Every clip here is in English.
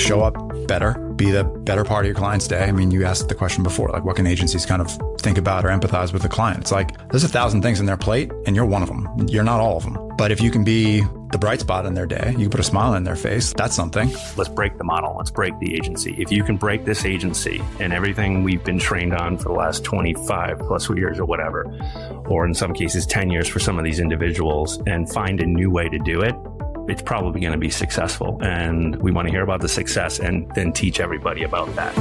show up better, be the better part of your client's day. I mean, you asked the question before, like, what can agencies kind of think about or empathize with the client? It's like, there's 1,000 things in their plate and you're one of them. You're not all of them. But if you can be the bright spot in their day, you can put a smile in their face, that's something. Let's break the model. Let's break the agency. If you can break this agency and everything we've been trained on for the last 25 plus years or whatever, or in some cases 10 years for some of these individuals, and find a new way to do it, it's probably going to be successful. And we want to hear about the success and then teach everybody about that.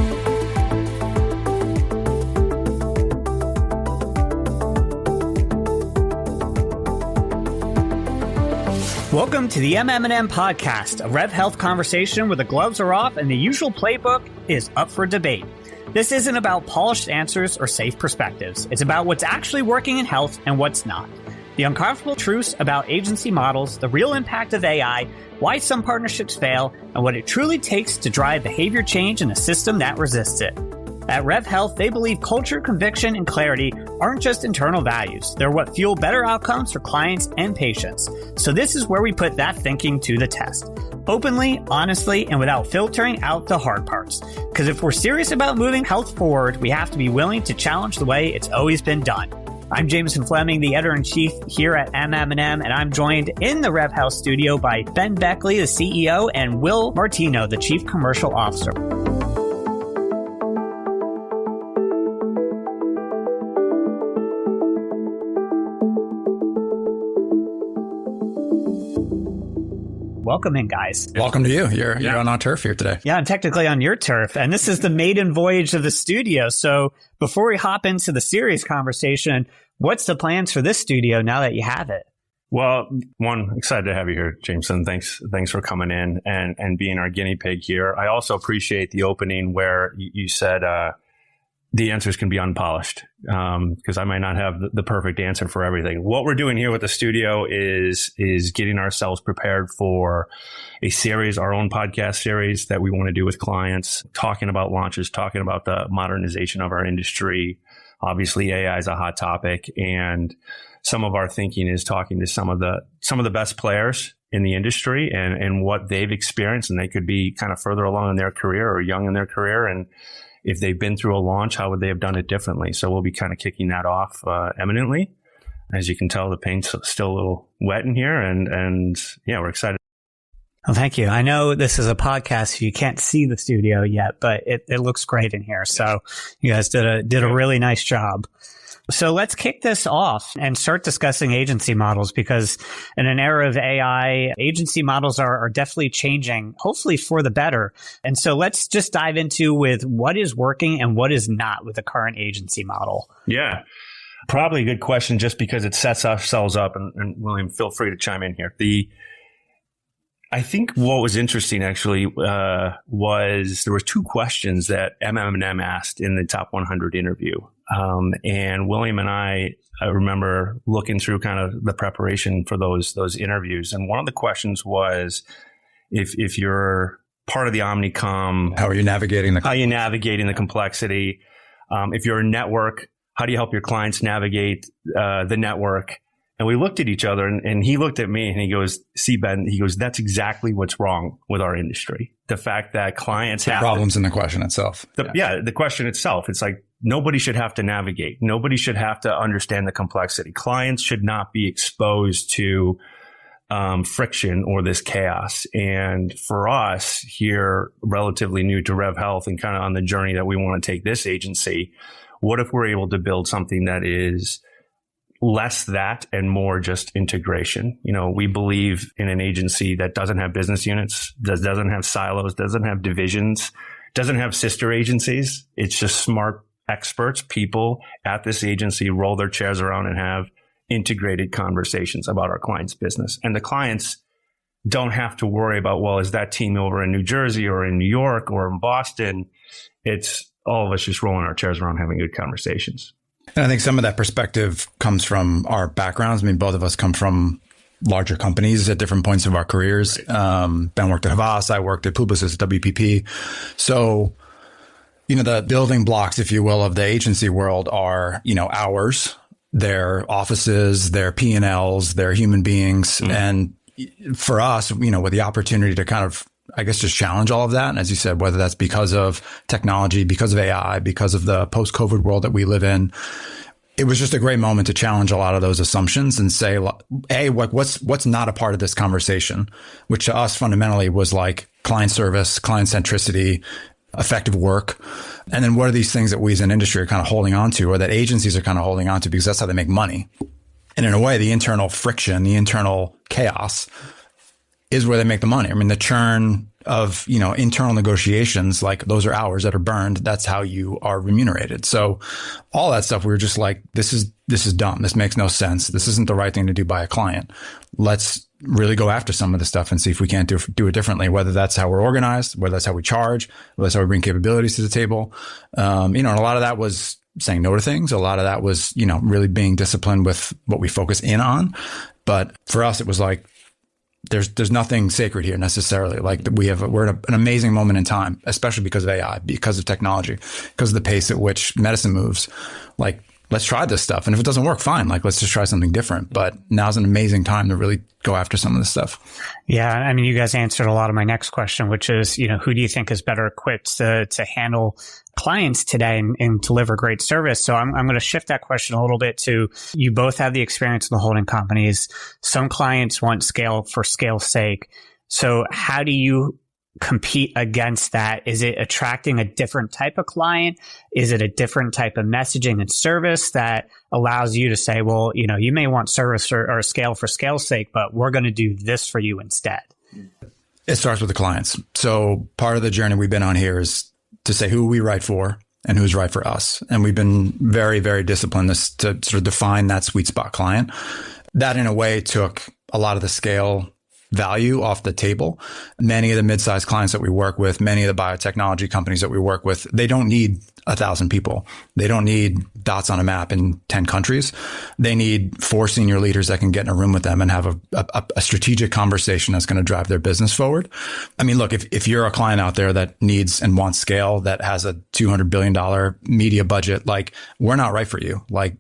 Welcome to the MM+M Podcast, a RevHealth conversation where the gloves are off and the usual playbook is up for debate. This isn't about polished answers or safe perspectives. It's about what's actually working in health and what's not. The uncomfortable truths about agency models, the real impact of AI, why some partnerships fail, and what it truly takes to drive behavior change in a system that resists it. At RevHealth, they believe culture, conviction, and clarity aren't just internal values. They're what fuel better outcomes for clients and patients. So this is where we put that thinking to the test. Openly, honestly, and without filtering out the hard parts. Because if we're serious about moving health forward, we have to be willing to challenge the way it's always been done. I'm Jameson Fleming, the editor-in-chief here at MM+M, and I'm joined in the RevHealth studio by Ben Beckley, the CEO, and Will Martino, the Chief Commercial Officer. Welcome in, guys. Welcome to you. You're on our turf here today. Yeah, I'm technically on your turf, and this is the maiden voyage of the studio. So before we hop into the serious conversation, what's the plans for this studio now that you have it? Well, one, excited to have you here, Jameson. Thanks for coming in and being our guinea pig here. I also appreciate the opening where you said the answers can be unpolished, because I might not have the perfect answer for everything. What we're doing here with the studio is getting ourselves prepared for a series, our own podcast series that we want to do with clients, talking about launches, talking about the modernization of our industry. Obviously, AI is a hot topic, and some of our thinking is talking to some of the best players in the industry and what they've experienced, and they could be kind of further along in their career or young in their career, and if they've been through a launch, how would they have done it differently? So we'll be kind of kicking that off eminently. As you can tell, the paint's still a little wet in here, and yeah, we're excited. Well, thank you. I know this is a podcast, so you can't see the studio yet, but it looks great in here. So you guys did a really nice job. So let's kick this off and start discussing agency models, because in an era of AI, agency models are definitely changing, hopefully for the better. And so let's just dive into with what is working and what is not with the current agency model. Yeah, probably a good question just because it sets ourselves up. And William, feel free to chime in here. I think what was interesting actually was there were two questions that MM+M asked in the Top 100 interview. And William and I remember looking through kind of the preparation for those interviews. And one of the questions was, if you're part of the Omnicom, how are you navigating the complexity? If you're a network, how do you help your clients navigate the network? And we looked at each other, and he looked at me and he goes, "See, Ben," he goes, "that's exactly what's wrong with our industry. The fact that clients have problems in the question itself." The question itself. It's like nobody should have to navigate. Nobody should have to understand the complexity. Clients should not be exposed to friction or this chaos. And for us here, relatively new to RevHealth and kind of on the journey that we want to take this agency, what if we're able to build something that is less that and more just integration? You know, we believe in an agency that doesn't have business units, doesn't have silos, doesn't have divisions, doesn't have sister agencies. It's just smart experts, people at this agency roll their chairs around and have integrated conversations about our client's business. And the clients don't have to worry about, well, is that team over in New Jersey or in New York or in Boston? It's all of us just rolling our chairs around having good conversations. And I think some of that perspective comes from our backgrounds. I mean, both of us come from larger companies at different points of our careers. Right. Ben worked at Havas. I worked at Publicis, WPP. So, you know, the building blocks, if you will, of the agency world are, you know, ours, their offices, their P&Ls, their human beings. Mm-hmm. And for us, you know, with the opportunity to kind of I guess, just challenge all of that. And as you said, whether that's because of technology, because of AI, because of the post-COVID world that we live in, it was just a great moment to challenge a lot of those assumptions and say, A, what's not a part of this conversation, which to us fundamentally was like client service, client centricity, effective work. And then what are these things that we as an industry are kind of holding on to, or that agencies are kind of holding on to, because that's how they make money. And in a way, the internal friction, the internal chaos is where they make the money. I mean, the churn of, internal negotiations, like those are hours that are burned. That's how you are remunerated. So all that stuff, we were just like, this is dumb. This makes no sense. This isn't the right thing to do by a client. Let's really go after some of the stuff and see if we can't do it differently, whether that's how we're organized, whether that's how we charge, whether that's how we bring capabilities to the table. And a lot of that was saying no to things. A lot of that was, really being disciplined with what we focus in on. But for us, it was like, there's nothing sacred here necessarily. Like we're at an amazing moment in time, especially because of AI, because of technology, because of the pace at which medicine moves. Like, let's try this stuff. And if it doesn't work, fine. Like, let's just try something different. But now's an amazing time to really go after some of this stuff. Yeah. I mean, you guys answered a lot of my next question, which is, who do you think is better equipped to handle clients today and deliver great service? So I'm going to shift that question a little bit to, you both have the experience in the holding companies. Some clients want scale for scale's sake. So how do you compete against that? Is it attracting a different type of client? Is it a different type of messaging and service that allows you to say, well, you may want service or scale for scale's sake, but we're going to do this for you instead? It starts with the clients. So part of the journey we've been on here is to say who we write for and who's right for us. And we've been very, very disciplined to sort of define that sweet spot client. That in a way took a lot of the scale value off the table. Many of the mid-sized clients that we work with, many of the biotechnology companies that we work with, they don't need 1,000 people. They don't need dots on a map in 10 countries. They need 4 senior leaders that can get in a room with them and have a strategic conversation that's going to drive their business forward. I mean, look, if you're a client out there that needs and wants scale, that has a $200 billion media budget, like, we're not right for you. Like,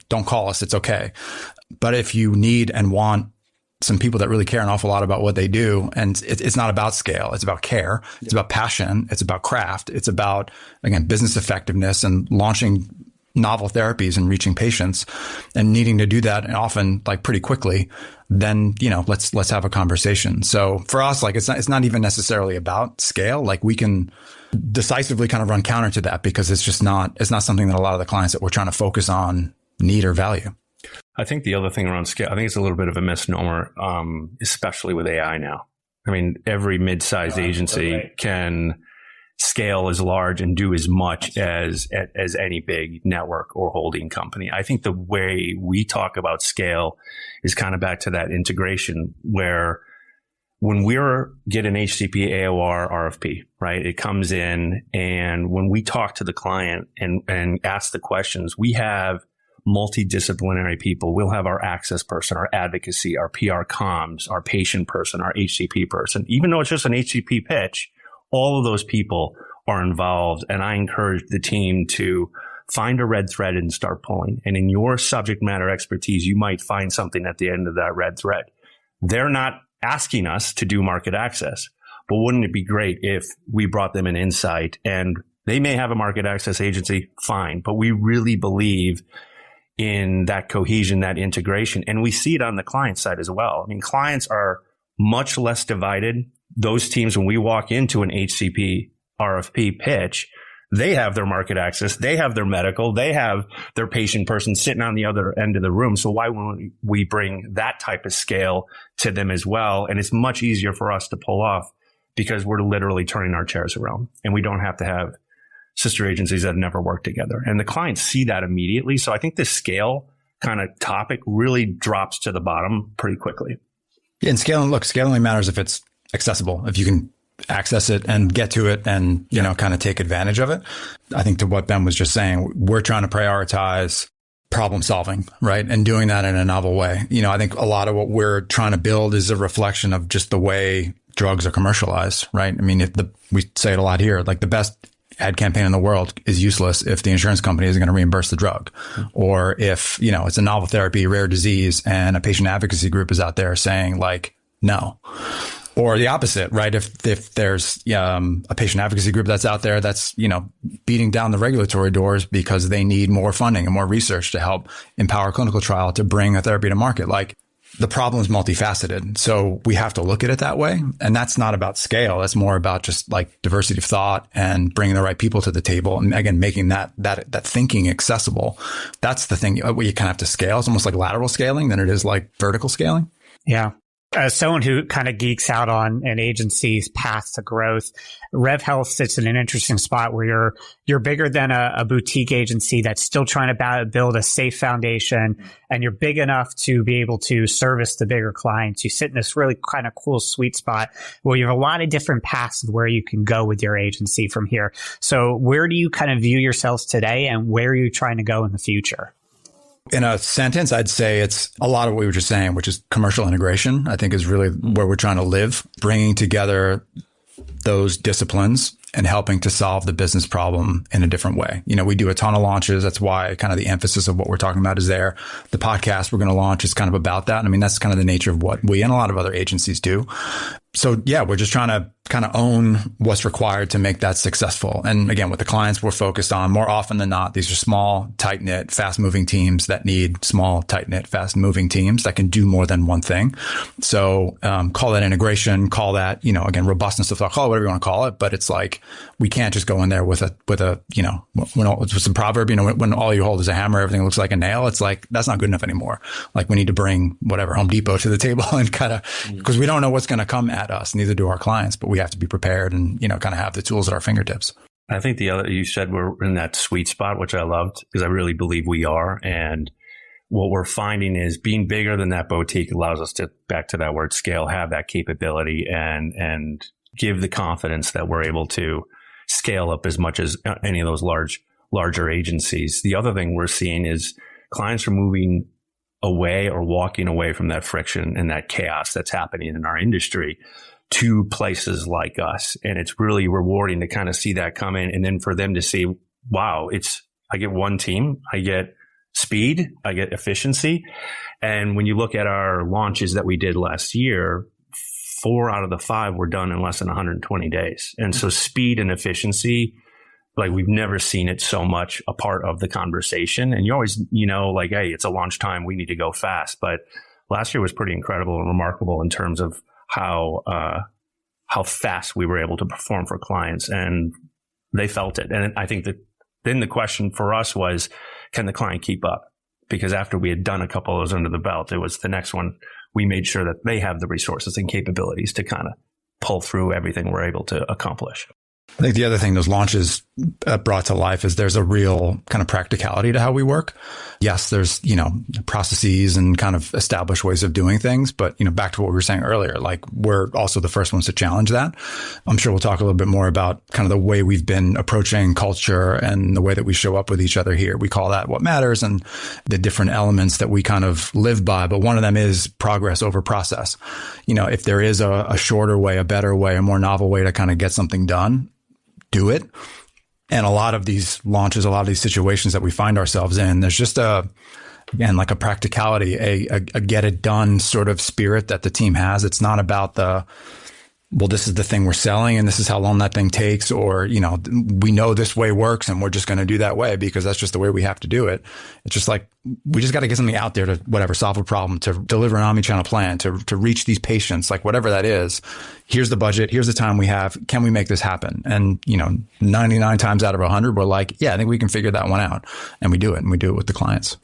don't call us. It's okay. But if you need and want some people that really care an awful lot about what they do. And it's not about scale. It's about care. It's about passion. It's about craft. It's about, again, business effectiveness and launching novel therapies and reaching patients and needing to do that, and often like pretty quickly. Then, let's have a conversation. So for us, like, it's not even necessarily about scale. Like, we can decisively kind of run counter to that, because it's not something that a lot of the clients that we're trying to focus on need or value. I think the other thing around scale, I think it's a little bit of a misnomer, especially with AI now. I mean, every mid-sized agency can scale as large and do as much as any big network or holding company. I think the way we talk about scale is kind of back to that integration, where when we're getting HCP, AOR, RFP, right, it comes in, and when we talk to the client and ask the questions, we have multidisciplinary people. We'll have our access person, our advocacy, our PR comms, our patient person, our HCP person. Even though it's just an HCP pitch, all of those people are involved. And I encourage the team to find a red thread and start pulling. And in your subject matter expertise, you might find something at the end of that red thread. They're not asking us to do market access, but wouldn't it be great if we brought them an insight? And they may have a market access agency, fine, but we really believe in that cohesion, that integration. And we see it on the client side as well. I mean, clients are much less divided. Those teams, when we walk into an HCP RFP pitch, they have their market access, they have their medical, they have their patient person sitting on the other end of the room. So why won't we bring that type of scale to them as well? And it's much easier for us to pull off because we're literally turning our chairs around, and we don't have to have sister agencies that never work together. And the clients see that immediately. So I think this scale kind of topic really drops to the bottom pretty quickly. Yeah, and scale only matters if it's accessible, if you can access it and get to it and, kind of take advantage of it. I think to what Ben was just saying, we're trying to prioritize problem solving, right? And doing that in a novel way. I think a lot of what we're trying to build is a reflection of just the way drugs are commercialized, right? I mean, we say it a lot here, like the best ad campaign in the world is useless if the insurance company isn't going to reimburse the drug, or if, it's a novel therapy, rare disease, and a patient advocacy group is out there saying like, no. Or the opposite, right? If there's a patient advocacy group that's out there that's, beating down the regulatory doors because they need more funding and more research to help empower a clinical trial to bring a therapy to market. Like, the problem is multifaceted. So we have to look at it that way. And that's not about scale. That's more about just like diversity of thought and bringing the right people to the table. And again, making that thinking accessible. That's the thing where you kind of have to scale. It's almost like lateral scaling than it is like vertical scaling. Yeah. As someone who kind of geeks out on an agency's path to growth, RevHealth sits in an interesting spot where you're bigger than a boutique agency that's still trying to build a safe foundation, and you're big enough to be able to service the bigger clients. You sit in this really kind of cool sweet spot where you have a lot of different paths of where you can go with your agency from here. So where do you kind of view yourselves today, and where are you trying to go in the future? In a sentence, I'd say it's a lot of what we were just saying, which is commercial integration, I think is really where we're trying to live, bringing together those disciplines and helping to solve the business problem in a different way. We do a ton of launches. That's why kind of the emphasis of what we're talking about is there. The podcast we're going to launch is kind of about that. I mean, that's kind of the nature of what we and a lot of other agencies do. So yeah, we're just trying to kind of own what's required to make that successful. And again, with the clients we're focused on, more often than not, these are small, tight-knit, fast-moving teams that need small, tight-knit, fast-moving teams that can do more than one thing. So call that integration, call that, again, robustness of thought, call it whatever you want to call it. But it's like, we can't just go in there with a it's a proverb, when all you hold is a hammer, everything looks like a nail. It's like, that's not good enough anymore. Like, we need to bring whatever Home Depot to the table and kind of, because we don't know what's going to come at us, neither do our clients, but we have to be prepared and, kind of have the tools at our fingertips. I think the other, you said we're in that sweet spot, which I loved, because I really believe we are. And what we're finding is being bigger than that boutique allows us to, back to that word scale, have that capability and give the confidence that we're able to scale up as much as any of those larger agencies. The other thing we're seeing is clients are moving away or walking away from that friction and that chaos that's happening in our industry to places like us. And it's really rewarding to kind of see that come in, and then for them to see, wow, I get one team, I get speed, I get efficiency. And when you look at our launches that we did last year, 4 out of the 5 were done in less than 120 days. And so speed and efficiency, like, we've never seen it so much a part of the conversation. And you always, like, hey, it's a launch time, we need to go fast. But last year was pretty incredible and remarkable in terms of how fast we were able to perform for clients, and they felt it. And I think that then the question for us was, can the client keep up? Because after we had done a couple of those under the belt, it was the next one. We made sure that they have the resources and capabilities to kind of pull through everything we're able to accomplish. I think the other thing those launches brought to life is there's a real kind of practicality to how we work. Yes, there's, processes and kind of established ways of doing things. But, back to what we were saying earlier, like, we're also the first ones to challenge that. I'm sure we'll talk a little bit more about kind of the way we've been approaching culture and the way that we show up with each other here. We call that what matters, and the different elements that we kind of live by. But one of them is progress over process. If there is a shorter way, a better way, a more novel way to kind of get something done, do it. And a lot of these launches, a lot of these situations that we find ourselves in, there's just again, like a practicality, a get it done sort of spirit that the team has. It's not about well, this is the thing we're selling and this is how long that thing takes, or, we know this way works and we're just going to do that way because that's just the way we have to do it. It's just like, we just got to get something out there to solve a problem, to deliver an omnichannel plan, to reach these patients, like whatever that is. Here's the budget. Here's the time we have. Can we make this happen? And, 99 times out of 100, we're like, yeah, I think we can figure that one out. And we do it, and we do it with the clients.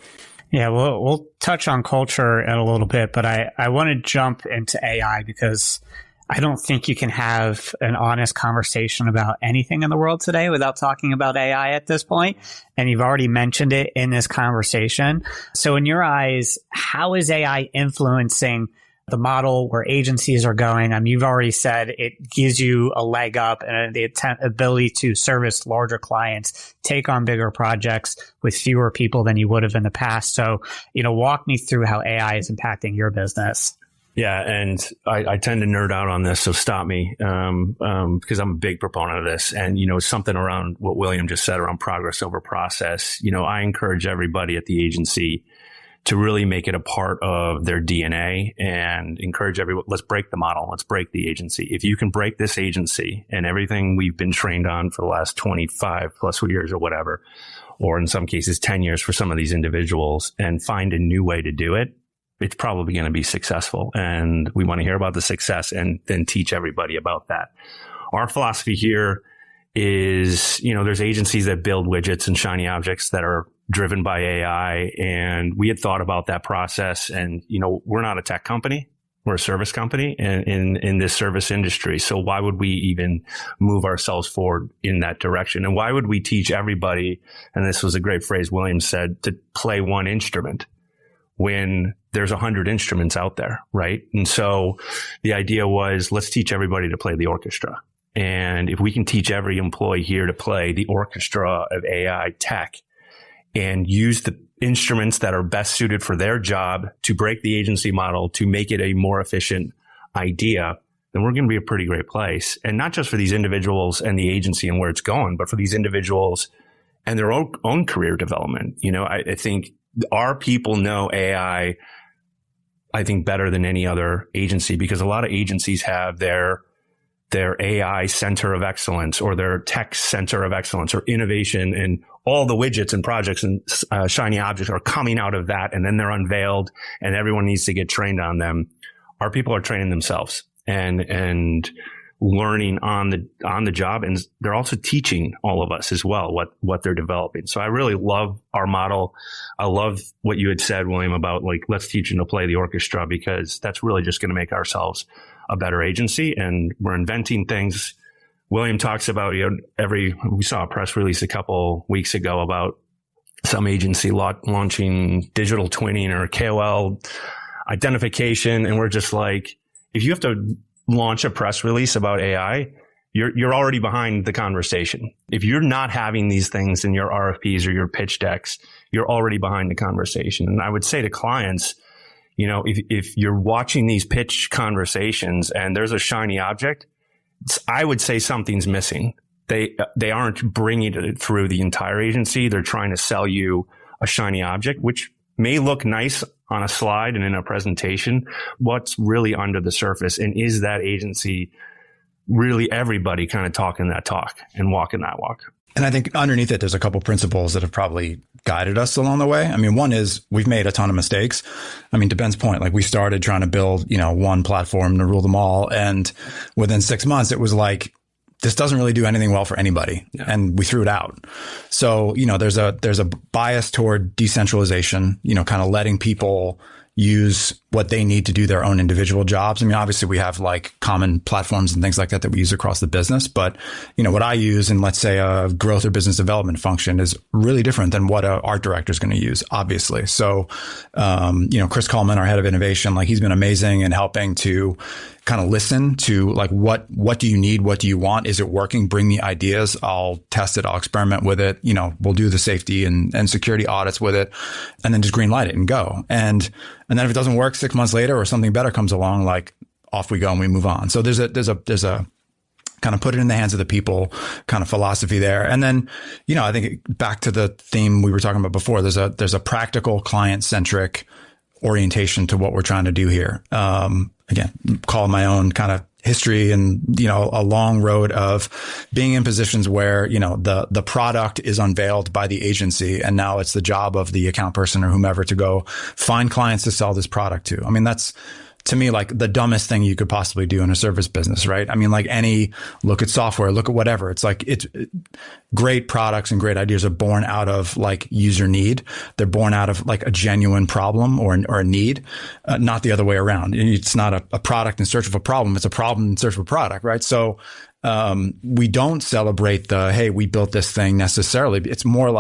Yeah, we'll touch on culture in a little bit, but I want to jump into AI because I don't think you can have an honest conversation about anything in the world today without talking about AI at this point. And you've already mentioned it in this conversation. So in your eyes, how is AI influencing the model where agencies are going? I mean, you've already said it gives you a leg up and the ability to service larger clients, take on bigger projects with fewer people than you would have in the past. So, walk me through how AI is impacting your business. Yeah, and I tend to nerd out on this, so stop me, because I'm a big proponent of this. And, something around what William just said around progress over process. I encourage everybody at the agency to really make it a part of their DNA and encourage everyone, let's break the model. Let's break the agency. If you can break this agency and everything we've been trained on for the last 25 plus years or whatever, or in some cases 10 years for some of these individuals, and find a new way to do it, it's probably going to be successful. And we want to hear about the success and then teach everybody about that. Our philosophy here is, there's agencies that build widgets and shiny objects that are driven by AI. And we had thought about that process. And, we're not a tech company. We're a service company in this service industry. So why would we even move ourselves forward in that direction? And why would we teach everybody, and this was a great phrase William said, to play one instrument when there's 100 instruments out there, right? And so the idea was, let's teach everybody to play the orchestra. And if we can teach every employee here to play the orchestra of AI tech and use the instruments that are best suited for their job to break the agency model, to make it a more efficient idea, then we're going to be a pretty great place. And not just for these individuals and the agency and where it's going, but for these individuals and their own career development. I think our people know AI, I think, better than any other agency, because a lot of agencies have their AI center of excellence or their tech center of excellence or innovation, and all the widgets and projects and shiny objects are coming out of that. And then they're unveiled and everyone needs to get trained on them. Our people are training themselves and learning on the job. And they're also teaching all of us as well what they're developing. So I really love our model. I love what you had said, William, about let's teach them to play the orchestra, because that's really just going to make ourselves a better agency. And we're inventing things. William talks about, we saw a press release a couple weeks ago about some agency launching digital twinning or KOL identification. And we're just like, if you have to launch a press release about AI, you're already behind the conversation. If you're not having these things in your RFPs or your pitch decks, you're already behind the conversation. And I would say to clients, if you're watching these pitch conversations and there's a shiny object, I would say something's missing. They aren't bringing it through the entire agency. They're trying to sell you a shiny object, which may look nice on a slide and in a presentation. What's really under the surface? And is that agency really everybody kind of talking that talk and walking that walk? And I think underneath it, there's a couple principles that have probably guided us along the way. I mean, one is we've made a ton of mistakes. I mean, to Ben's point, we started trying to build, one platform to rule them all. And within 6 months, it was like, this doesn't really do anything well for anybody. Yeah. And we threw it out. So, there's a bias toward decentralization, kind of letting people use what they need to do their own individual jobs. I mean, obviously we have common platforms and things like that we use across the business. But, what I use in, let's say, a growth or business development function is really different than what an art director is going to use, obviously. So, Chris Coleman, our head of innovation, he's been amazing in helping to kind of listen to what do you need? What do you want? Is it working? Bring me ideas. I'll test it. I'll experiment with it. We'll do the safety and security audits with it, and then just green light it and go. And then if it doesn't work 6 months later or something better comes along, off we go and we move on. So there's a kind of put it in the hands of the people kind of philosophy there. And then, I think back to the theme we were talking about before, there's a practical client centric orientation to what we're trying to do here. Again, call my own kind of history and, a long road of being in positions where, the product is unveiled by the agency. And now it's the job of the account person or whomever to go find clients to sell this product to. I mean, that's, to me, the dumbest thing you could possibly do in a service business, right? I mean, look at software, look at whatever. It's great products and great ideas are born out of user need. They're born out of a genuine problem or a need, not the other way around. It's not a product in search of a problem. It's a problem in search of a product, right? So, we don't celebrate hey, we built this thing necessarily. It's more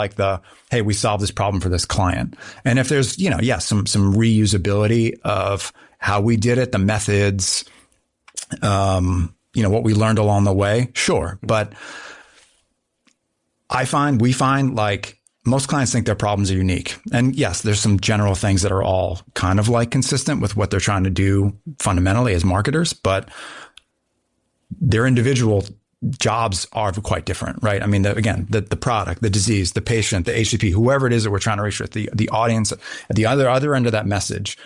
hey, we solved this problem for this client. And if there's, some reusability of how we did it, the methods, what we learned along the way, sure. But we find most clients think their problems are unique. And yes, there's some general things that are all kind of consistent with what they're trying to do fundamentally as marketers, but their individual jobs are quite different, right? I mean, the product, the disease, the patient, the HCP, whoever it is that we're trying to reach with, the audience at the other end of that message,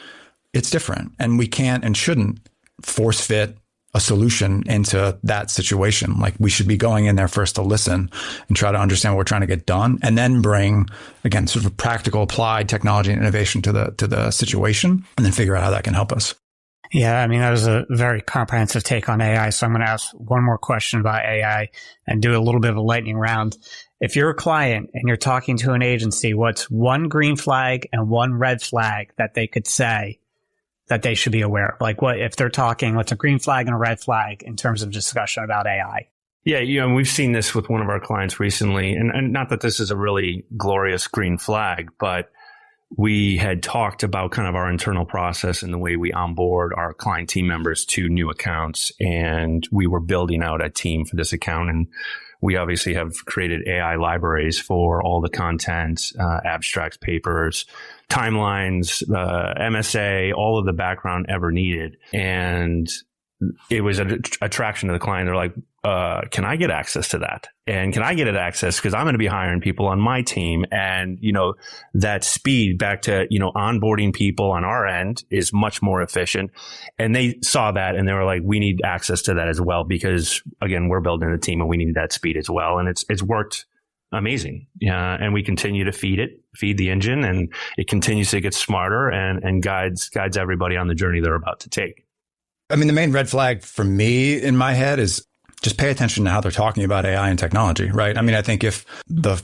it's different. And we can't and shouldn't force fit a solution into that situation. Like, we should be going in there first to listen and try to understand what we're trying to get done, and then bring, again, sort of practical applied technology and innovation to the situation, and then figure out how that can help us. Yeah, I mean, that was a very comprehensive take on AI. So I'm going to ask one more question about AI and do a little bit of a lightning round. If you're a client and you're talking to an agency, what's one green flag and one red flag that they could say that they should be aware of? Like, what if they're talking, what's a green flag and a red flag in terms of discussion about AI? Yeah, we've seen this with one of our clients recently, and not that this is a really glorious green flag, but we had talked about kind of our internal process and the way we onboard our client team members to new accounts. And we were building out a team for this account. And we obviously have created AI libraries for all the content, abstracts, papers, timelines, MSA, all of the background ever needed. And it was an attraction to the client. They're like, can I get access to that? And can I get access? Because I'm going to be hiring people on my team. And, that speed back to, onboarding people on our end is much more efficient. And they saw that and they were like, we need access to that as well, because again, we're building a team and we need that speed as well. And it's worked amazing. And we continue to feed the engine, and it continues to get smarter and guides everybody on the journey they're about to take. I mean, the main red flag for me in my head is just pay attention to how they're talking about AI and technology, right? I mean, I think if the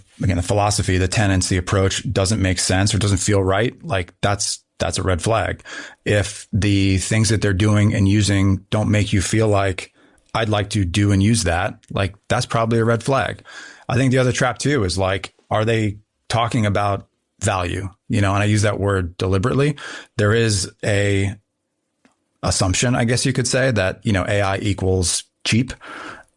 philosophy, the tenets, the approach doesn't make sense or doesn't feel right, like that's a red flag. If the things that they're doing and using don't make you feel like I'd like to do and use that, like that's probably a red flag. I think the other trap too is like, are they talking about value? And I use that word deliberately. There is a assumption, I guess you could say, that, AI equals cheap.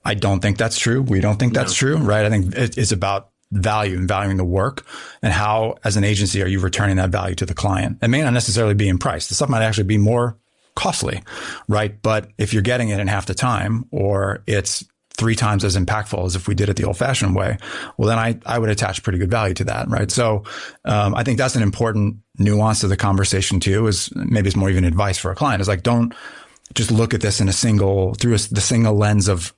I don't think that's true. We don't think that's true, right? I think it's about value and valuing the work, and how, as an agency, are you returning that value to the client? It may not necessarily be in price. The stuff might actually be more costly, right? But if you're getting it in half the time, or it's 3 times as impactful as if we did it the old fashioned way, well, then I would attach pretty good value to that, right? So I think that's an important nuance to the conversation too, is maybe it's more even advice for a client, is like, don't just look at this in through the single lens of,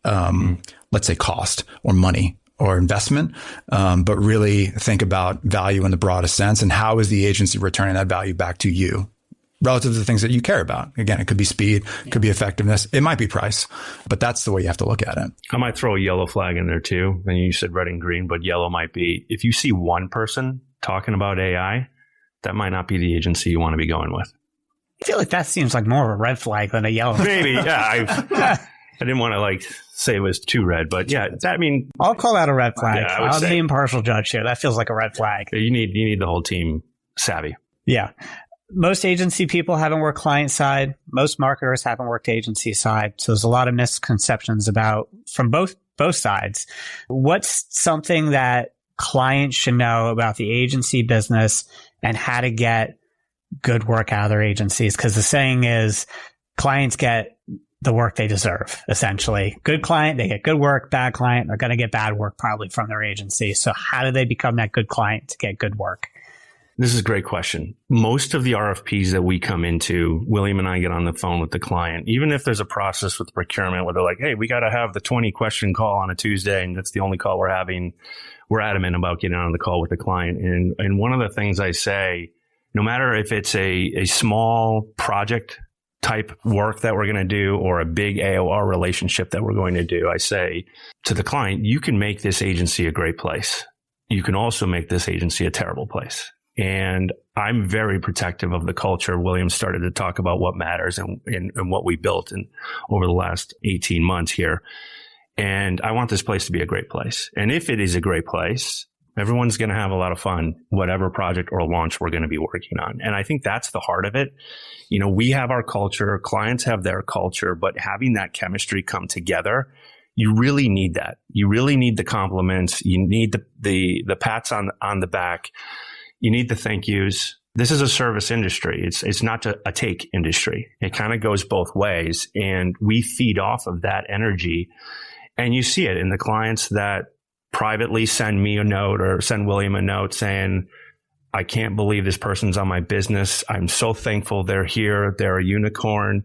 let's say, cost or money or investment, but really think about value in the broadest sense, and how is the agency returning that value back to you relative to the things that you care about. Again, it could be speed, it could be effectiveness, it might be price, but that's the way you have to look at it. I might throw a yellow flag in there too. And you said red and green, but yellow might be, if you see one person talking about AI, that might not be the agency you want to be going with. I feel like that seems like more of a red flag than a yellow. Maybe, yeah. I didn't want to say it was too red, but yeah, I'll call that a red flag. Yeah, I'll be impartial judge here. That feels like a red flag. You need the whole team savvy. Yeah. Most agency people haven't worked client side. Most marketers haven't worked agency side. So there's a lot of misconceptions from both sides. What's something that clients should know about the agency business and how to get good work out of their agencies? Because the saying is, clients get the work they deserve, essentially. Good client, they get good work. Bad client, they're going to get bad work probably from their agency. So how do they become that good client to get good work? This is a great question. Most of the RFPs that we come into, William and I get on the phone with the client, even if there's a process with procurement where they're like, hey, we got to have the 20 question call on a Tuesday, and that's the only call we're having. We're adamant about getting on the call with the client. And one of the things I say, no matter if it's a small project type work that we're going to do or a big AOR relationship that we're going to do, I say to the client, you can make this agency a great place. You can also make this agency a terrible place. And I'm very protective of the culture. William started to talk about what matters and what we built over the last 18 months here. And I want this place to be a great place. And if it is a great place, everyone's going to have a lot of fun, whatever project or launch we're going to be working on. And I think that's the heart of it. We have our culture, clients have their culture, but having that chemistry come together, you really need that. You really need the compliments. You need the pats on the back. You need the thank yous. This is a service industry. It's not a take industry. It kind of goes both ways, and we feed off of that energy. And you see it in the clients that privately send me a note or send William a note saying, I can't believe this person's on my business. I'm so thankful they're here. They're a unicorn.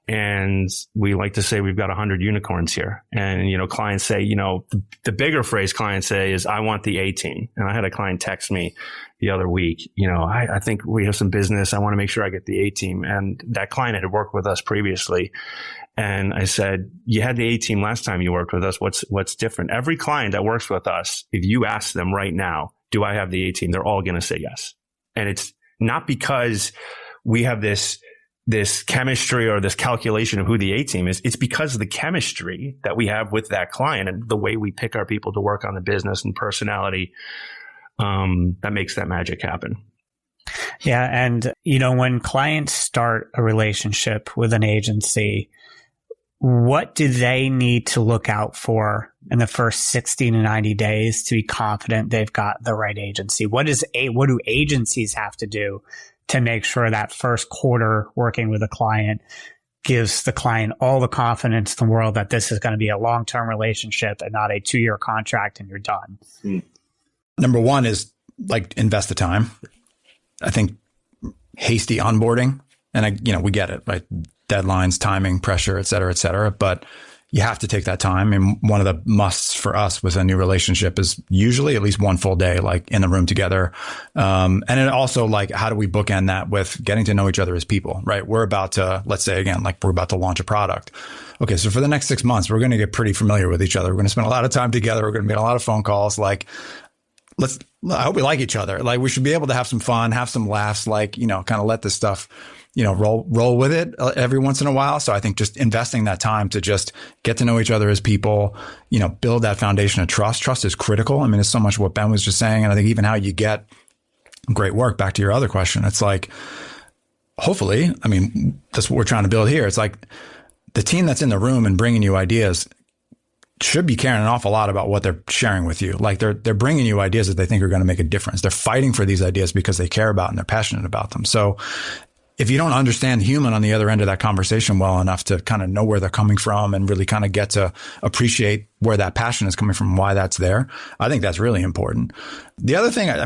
And we like to say we've got 100 unicorns here. And, clients say, the bigger phrase clients say is, I want the A team. And I had a client text me the other week, I think we have some business. I want to make sure I get the A team. And that client had worked with us previously. And I said, you had the A team last time you worked with us. What's different? Every client that works with us, if you ask them right now, do I have the A team? They're all going to say yes. And it's not because we have this chemistry or this calculation of who the A team is. It's because of the chemistry that we have with that client and the way we pick our people to work on the business and personality, that makes that magic happen. Yeah. And, when clients start a relationship with an agency, what do they need to look out for in the first 60 to 90 days to be confident they've got the right agency? What do agencies have to do to make sure that first quarter working with a client gives the client all the confidence in the world that this is going to be a long-term relationship and not a 2-year contract and you're done? Number one is invest the time. I think hasty onboarding, and we get it, right? Deadlines, timing, pressure, et cetera, but you have to take that time. And one of the musts for us with a new relationship is usually at least one full day, in the room together. And it also how do we bookend that with getting to know each other as people, right? We're about to, let's say again, we're about to launch a product. Okay. So for the next 6 months, we're going to get pretty familiar with each other. We're going to spend a lot of time together. We're going to make a lot of phone calls. I hope we like each other. We should be able to have some fun, have some laughs, kind of let this stuff, roll with it every once in a while. So I think just investing that time to just get to know each other as people, build that foundation of trust. Trust is critical. I mean, it's so much what Ben was just saying. And I think even how you get great work, back to your other question, it's hopefully, that's what we're trying to build here. It's the team that's in the room and bringing you ideas should be caring an awful lot about what they're sharing with you. They're bringing you ideas that they think are going to make a difference. They're fighting for these ideas because they care about and they're passionate about them. So if you don't understand human on the other end of that conversation well enough to kind of know where they're coming from and really kind of get to appreciate where that passion is coming from, why that's there, I think that's really important. The other thing, kind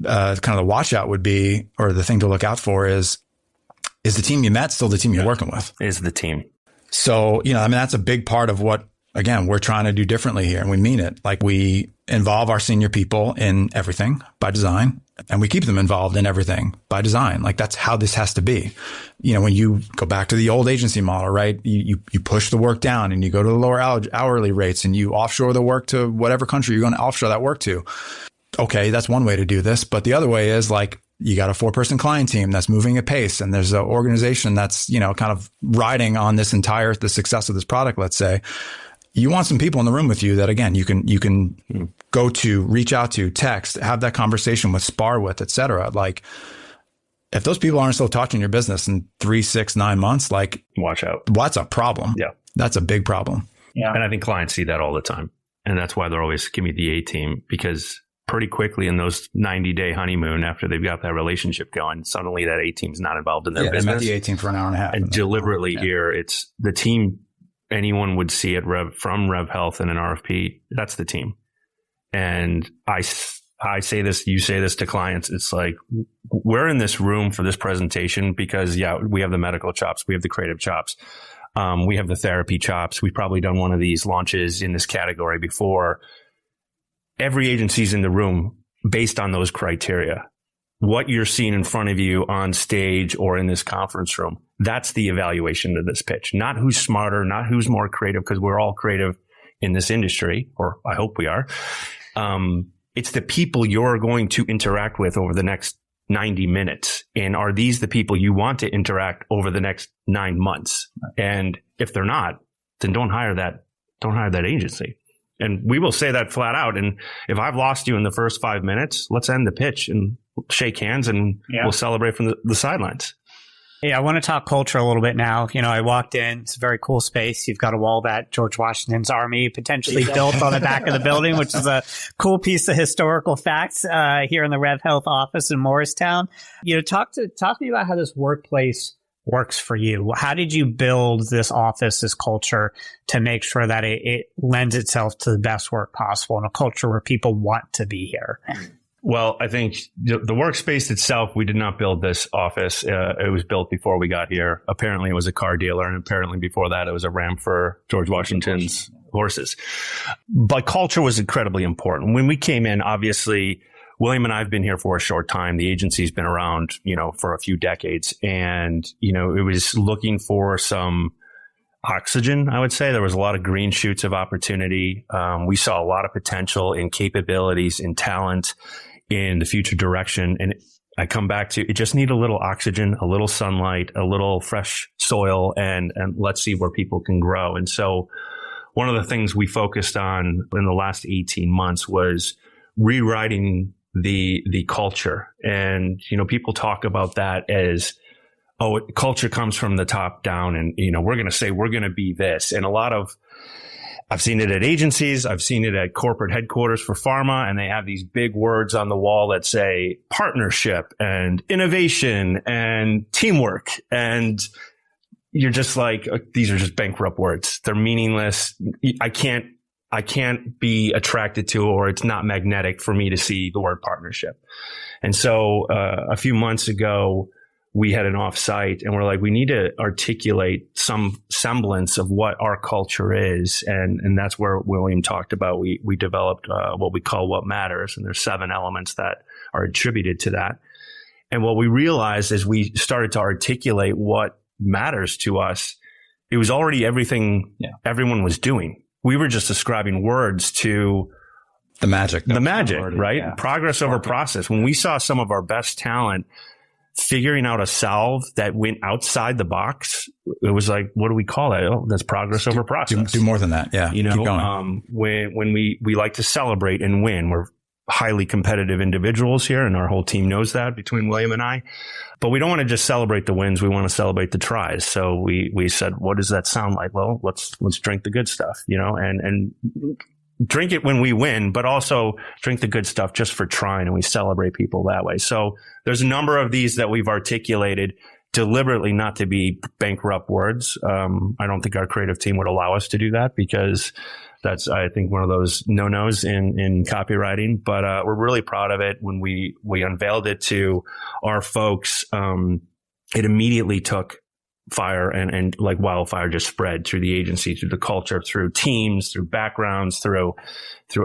of the watch out would be, or the thing to look out for is the team you met still the team you're working with? Is the team. So, that's a big part of what, again, we're trying to do differently here, and we mean it. We involve our senior people in everything by design, and we keep them involved in everything by design. That's how this has to be. When you go back to the old agency model, right? You push the work down and you go to the lower hourly rates and you offshore the work to whatever country you're going to offshore that work to. Okay, that's one way to do this. But the other way is you got a 4-person client team that's moving at pace, and there's an organization that's, kind of riding on the success of this product, let's say. You want some people in the room with you that, again, you can go to, reach out to, text, have that conversation with, spar with, et cetera. If those people aren't still touching your business in 3, 6, 9 months, watch out. What's a problem? Yeah. That's a big problem. Yeah. And I think clients see that all the time. And that's why they're always, give me the A team, because pretty quickly in those 90-day honeymoon, after they've got that relationship going, suddenly that A team's not involved in their business. They met the A team for an hour and a half. And deliberately here, it's the team. Anyone would see it from RevHealth in an RFP. That's the team. And I say this, you say this to clients. It's we're in this room for this presentation because, we have the medical chops. We have the creative chops. We have the therapy chops. We've probably done one of these launches in this category before. Every agency's in the room based on those criteria. What you're seeing in front of you on stage or in this conference room, that's the evaluation of this pitch. Not who's smarter, not who's more creative, because we're all creative in this industry, or I hope we are. It's the people you're going to interact with over the next 90 minutes. And are these the people you want to interact over the next 9 months? And if they're not, then don't hire that agency. And we will say that flat out. And if I've lost you in the first 5 minutes, let's end the pitch and shake hands and we'll celebrate from the sidelines. Yeah, I want to talk culture a little bit now. I walked in. It's a very cool space. You've got a wall that George Washington's army potentially built on the back of the building, which is a cool piece of historical facts here in the RevHealth office in Morristown. Talk to me about how this workplace works for you? How did you build this office, this culture, to make sure that it lends itself to the best work possible and a culture where people want to be here? Well, I think the workspace itself, we did not build this office. It was built before we got here. Apparently, it was a car dealer. And apparently before that, it was a ramp for George Washington's horses. But culture was incredibly important. When we came in, obviously, William and I have been here for a short time. The agency's been around, for a few decades. And, it was looking for some oxygen, I would say. There was a lot of green shoots of opportunity. We saw a lot of potential in capabilities, in talent, in the future direction. And I come back to, it just need a little oxygen, a little sunlight, a little fresh soil, and let's see where people can grow. And so one of the things we focused on in the last 18 months was rewriting the culture. And, people talk about that as, culture comes from the top down, and, we're going to say we're going to be this. And I've seen it at agencies. I've seen it at corporate headquarters for pharma, and they have these big words on the wall that say partnership and innovation and teamwork. And you're just like, these are just bankrupt words. They're meaningless. I can't be attracted to, or it's not magnetic for me to see the word partnership. And so, a few months ago, we had an offsite, and we're like, we need to articulate some semblance of what our culture is. And that's where William talked about, we developed what we call What Matters. And there's 7 elements that are attributed to that. And what we realized as we started to articulate what matters to us, it was already everything everyone was doing. We were just ascribing words to the magic, right? Yeah. Progress over process. When we saw some of our best talent figuring out a solve that went outside the box, it was like, what do we call that? Oh, that's progress over process. Do more than that. Yeah. Keep going. When we like to celebrate and win, we're highly competitive individuals here, and our whole team knows that between William and I. But we don't want to just celebrate the wins. We want to celebrate the tries. So we said, what does that sound like? Well, let's drink the good stuff, and drink it when we win, but also drink the good stuff just for trying, and we celebrate people that way. So there's a number of these that we've articulated deliberately not to be bankrupt words. I don't think our creative team would allow us to do that, because that's, I think, one of those no-nos in copywriting. But we're really proud of it. When we unveiled it to our folks, it immediately took fire, and like wildfire just spread through the agency, through the culture, through teams, through backgrounds, through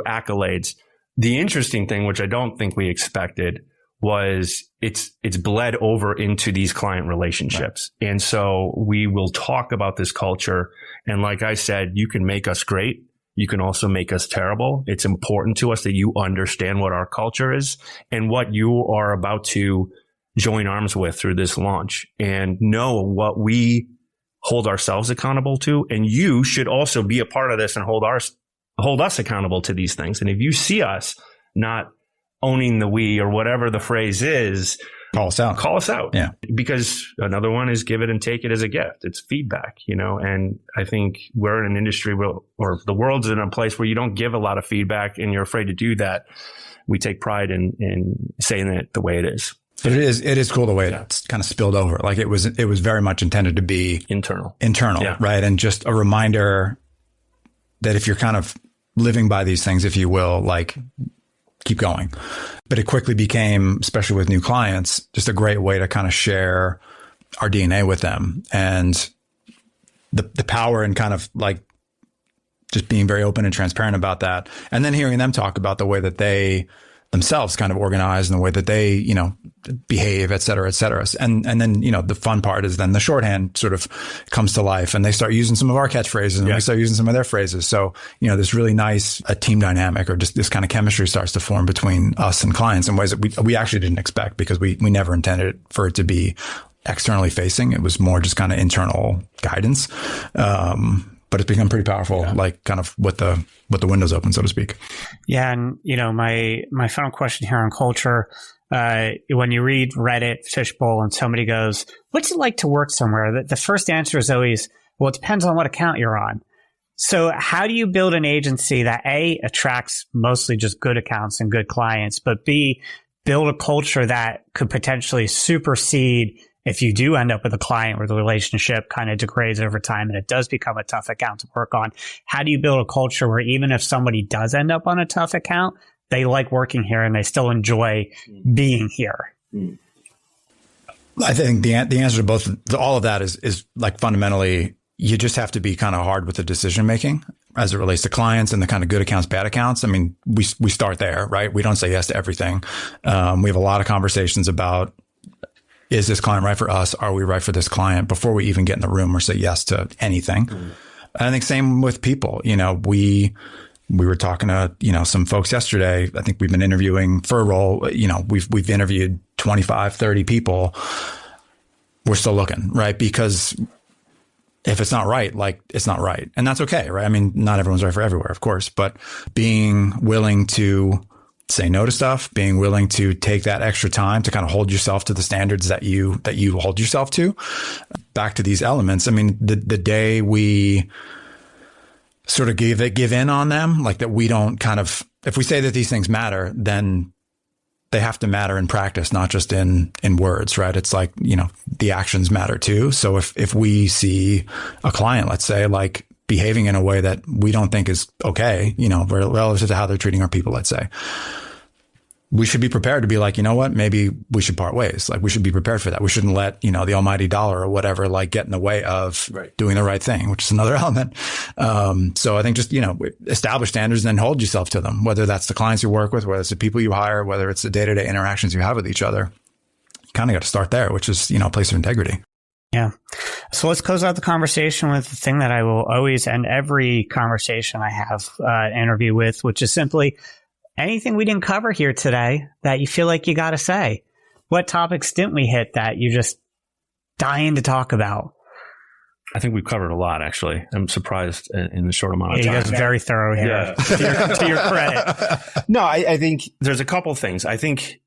accolades. The interesting thing, which I don't think we expected, was it's bled over into these client relationships. Right. And so we will talk about this culture. And like I said, you can make us great. You can also make us terrible. It's important to us that you understand what our culture is and what you are about to join arms with through this launch, and know what we hold ourselves accountable to. And you should also be a part of this and hold us accountable to these things. And if you see us not owning the we, or whatever the phrase is, call us out. Yeah. Because another one is give it and take it as a gift. It's feedback, and I think we're in an industry or the world's in a place where you don't give a lot of feedback, and you're afraid to do that. We take pride in saying it the way it is. But it is cool the way it's kind of spilled over. Like it was very much intended to be internal, yeah. Right? And just a reminder that if you're kind of living by these things, if you will, like keep going. But it quickly became, especially with new clients, just a great way to kind of share our DNA with them, and the power and kind of like just being very open and transparent about that. And then hearing them talk about the way that they themselves kind of organize and the way that they, behave, et cetera, et cetera. And then, the fun part is then the shorthand sort of comes to life, and they start using some of our catchphrases, and we start using some of their phrases. So, this really nice team dynamic, or just this kind of chemistry starts to form between us and clients in ways that we actually didn't expect, because we never intended for it to be externally facing. It was more just kind of internal guidance. But it's become pretty powerful, like kind of with the windows open, so to speak. Yeah. And, my final question here on culture, when you read Reddit, Fishbowl, and somebody goes, what's it like to work somewhere? The first answer is always, well, it depends on what account you're on. So how do you build an agency that A, attracts mostly just good accounts and good clients, but B, build a culture that could potentially supersede if you do end up with a client where the relationship kind of degrades over time and it does become a tough account to work on, how do you build a culture where even if somebody does end up on a tough account, they like working here and they still enjoy being here? I think the answer to all of that is like fundamentally, you just have to be kind of hard with the decision making as it relates to clients and the kind of good accounts, bad accounts. I mean, we start there, right? We don't say yes to everything. We have a lot of conversations about, is this client right for us? Are we right for this client before we even get in the room or say yes to anything? I think same with people. We were talking to, some folks yesterday. I think we've been interviewing for a role. We've interviewed 25, 30 people. We're still looking, right? Because if it's not right, like it's not right. And that's okay, right? I mean, not everyone's right for everywhere, of course, but being willing to say no to stuff, being willing to take that extra time to kind of hold yourself to the standards that you hold yourself to. Back to these elements. I mean, the day we sort of give in on them, like that we don't kind of, if we say that these things matter, then they have to matter in practice, not just in words, right? It's like, the actions matter too. So if we see a client, let's say, like behaving in a way that we don't think is okay, relative to how they're treating our people, let's say, we should be prepared to be like, you know what, maybe we should part ways. Like we should be prepared for that. We shouldn't let, the almighty dollar or whatever, like get in the way of doing the right thing, which is another element. So I think just, establish standards and then hold yourself to them, whether that's the clients you work with, whether it's the people you hire, whether it's the day-to-day interactions you have with each other. You kind of got to start there, which is, a place of integrity. Yeah. So let's close out the conversation with the thing that I will always end every conversation I have an interview with, which is simply, anything we didn't cover here today that you feel like you got to say? What topics didn't we hit that you're just dying to talk about? I think we've covered a lot, actually. I'm surprised in the short amount of time. You guys are very thorough here, to your credit. No, I think there's a couple things. I think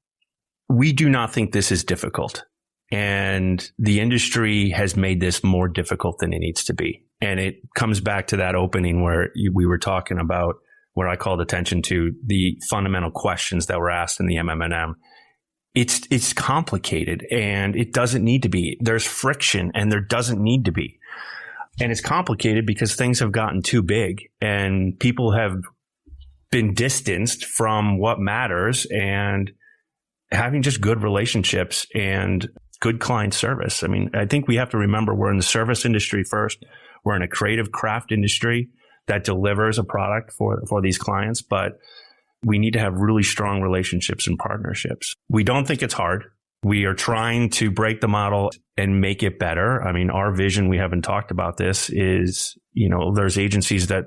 we do not think this is difficult. And the industry has made this more difficult than it needs to be. And it comes back to that opening where we were talking about, where I called attention to the fundamental questions that were asked in the MM+M. It's complicated and it doesn't need to be. There's friction and there doesn't need to be. And it's complicated because things have gotten too big and people have been distanced from what matters and having just good relationships and good client service. I mean, I think we have to remember we're in the service industry first. We're in a creative craft industry that delivers a product for these clients, but we need to have really strong relationships and partnerships. We don't think it's hard. We are trying to break the model and make it better. I mean, our vision, we haven't talked about this, is, there's agencies that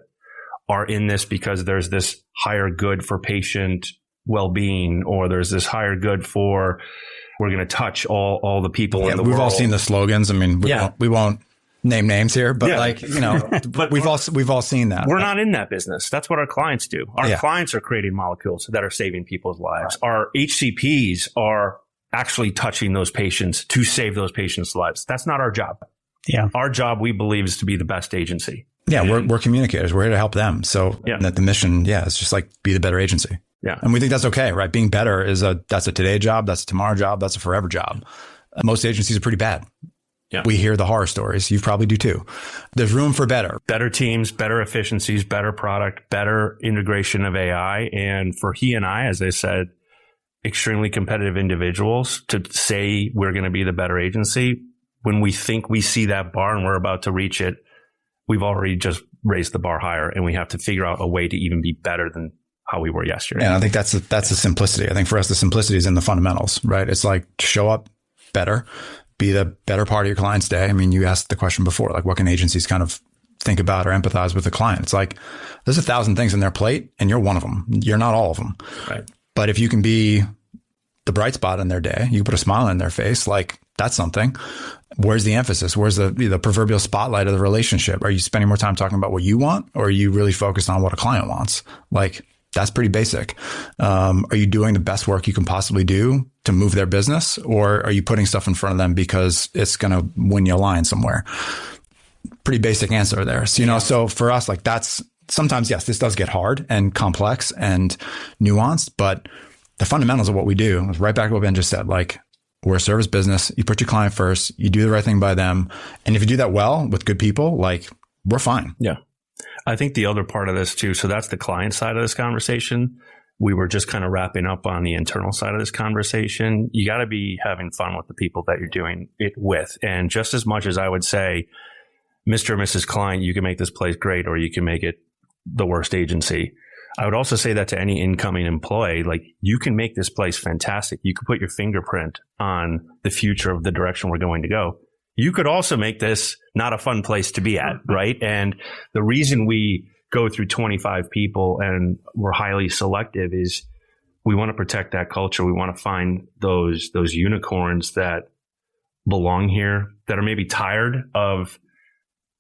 are in this because there's this higher good for patient well-being, or there's this higher good for, we're going to touch all the people in the world. We've all seen the slogans. I mean, we won't name names here, but but we've all seen that. We're not in that business. That's what our clients do. Our clients are creating molecules that are saving people's lives. Our HCPs are actually touching those patients to save those patients' lives. That's not our job. Yeah. Our job, we believe, is to be the best agency. Yeah. We're communicators. We're here to help them. So that the mission, it's just like be the better agency. Yeah. And we think that's okay, right? Being better that's a today job. That's a tomorrow job. That's a forever job. Most agencies are pretty bad. Yeah. We hear the horror stories. You probably do too. There's room for better. Better teams, better efficiencies, better product, better integration of AI. And for he and I, as I said, extremely competitive individuals, to say we're going to be the better agency, when we think we see that bar and we're about to reach it, we've already just raised the bar higher, and we have to figure out a way to even be better than how we were yesterday. And I think that's the simplicity. I think for us, the simplicity is in the fundamentals, right? It's like show up better. Be the better part of your client's day. I mean, you asked the question before, like what can agencies kind of think about or empathize with the client? It's like, there's 1,000 things in their plate and you're one of them. You're not all of them. Right. But if you can be the bright spot in their day, you can put a smile in their face, like that's something. Where's the emphasis? Where's the proverbial spotlight of the relationship? Are you spending more time talking about what you want, or are you really focused on what a client wants? Like, that's pretty basic. Are you doing the best work you can possibly do to move their business, or are you putting stuff in front of them because it's going to win you a line somewhere? Pretty basic answer there. So, so for us, like that's sometimes, yes, this does get hard and complex and nuanced, but the fundamentals of what we do is right back to what Ben just said. Like, we're a service business. You put your client first, you do the right thing by them. And if you do that well with good people, like, we're fine. Yeah. I think the other part of this too, so that's the client side of this conversation. We were just kind of wrapping up on the internal side of this conversation. You got to be having fun with the people that you're doing it with. And just as much as I would say, Mr. and Mrs. Client, you can make this place great, or you can make it the worst agency. I would also say that to any incoming employee, like, you can make this place fantastic. You could put your fingerprint on the future of the direction we're going to go. You could also make this not a fun place to be at, right? And the reason we go through 25 people and we're highly selective is we want to protect that culture. We want to find those unicorns that belong here, that are maybe tired of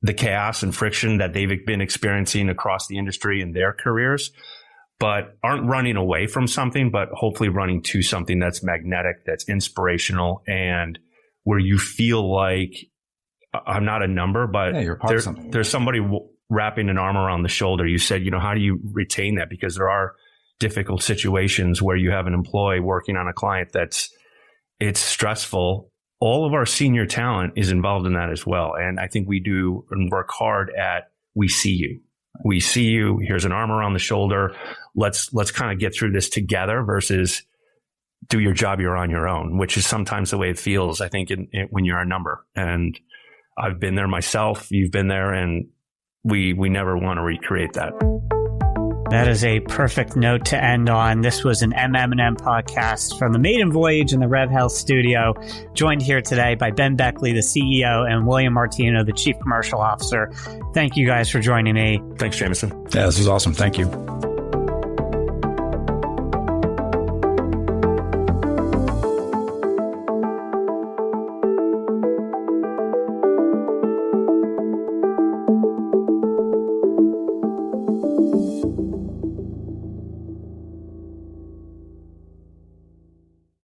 the chaos and friction that they've been experiencing across the industry in their careers, but aren't running away from something, but hopefully running to something that's magnetic, that's inspirational, and where you feel like I'm not a number, but you're part of something. There's somebody wrapping an arm around the shoulder. You said, how do you retain that? Because there are difficult situations where you have an employee working on a client it's stressful. All of our senior talent is involved in that as well. And I think we do and work hard at, we see you. We see you. Here's an arm around the shoulder. Let's kind of get through this together versus do your job, you're on your own, which is sometimes the way it feels, I think, when you're a number. And I've been there myself. You've been there, and we never want to recreate that. That is a perfect note to end on. This was an MM+M podcast from the maiden voyage in the RevHealth studio, joined here today by Ben Beckley, the CEO, and William Martino, the Chief Commercial Officer. Thank you guys for joining me. Thanks, Jameson. Yeah, this was awesome. Thank you.